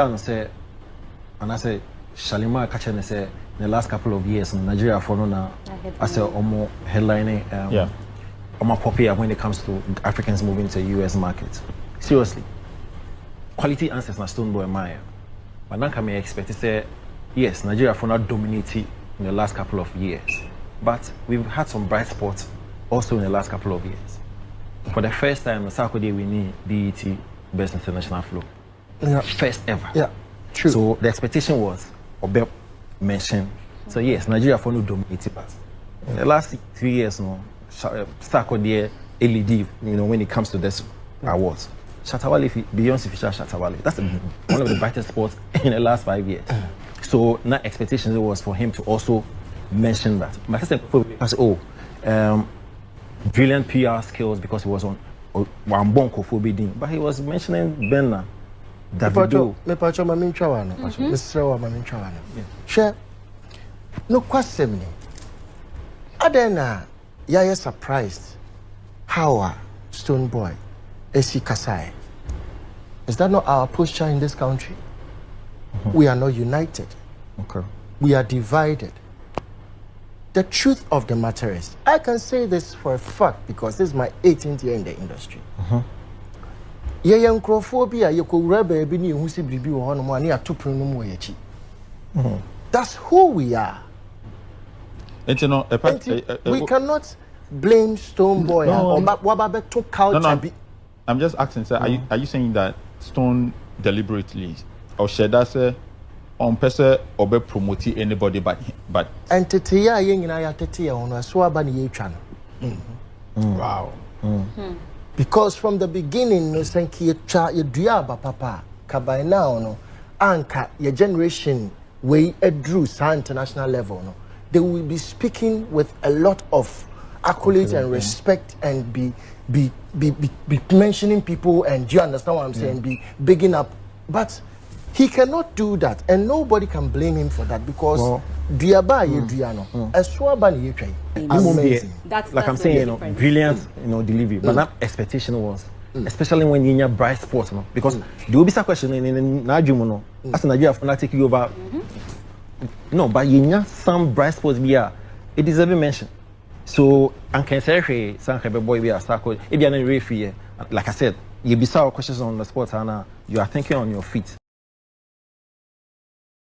And I say Shalima Kachane say in the last couple of years in Nigeria for now I say almost headlining almost popular when it comes to Africans moving to the US market. Seriously. Quality answers na Stonebwoy Maya. But now can we expect to say yes, Nigeria for now dominated in the last couple of years. But we've had some bright spots also in the last couple of years. For the first time, the Saturday we need BET Best International Flow. Yeah. First ever. Yeah, true. So the expectation was Obe mentioned. So yes, Nigeria for no dominated, but in the last 3 years, Saturday LED, when it comes to this awards. Shatawale, Beyonce Fisher Shatawale. That's one of the brightest spots in the last 5 years. So now expectation was for him to also mention that. My sister said, brilliant PR skills because he was on Wambonko for bidding, but he was mentioning Benna, Davido. Share no question. Adena, you surprised how Stonebwoy Esi Kasai. Is that not our posture in this country? We are not united. Okay. We are divided. The truth of the matter is, I can say this for a fact because this is my 18th year in the industry. That's who we are. We cannot blame Stonebwoy or culture. I'm just asking, sir, are you saying that Stone deliberately or Shedase on person or be promoting anybody but entity wow. Because from the beginning no senki you papa kabai now no anka your generation way drew international level no they will be speaking with a lot of accolades and respect and be mentioning people, and do you understand what I'm saying? Be bigging up, but he cannot do that, and nobody can blame him for that because amazing. That's like I'm saying, brilliant, delivery, but that expectation was, especially when you have bright sports, because there will be some question in Najumo, as Nigeria for not taking over. No, but you have some bright sports it deserves mention. So, and can say, boy, we are stuck. If you're not referee, like I said, you be questions on the sports, and you are thinking on your feet.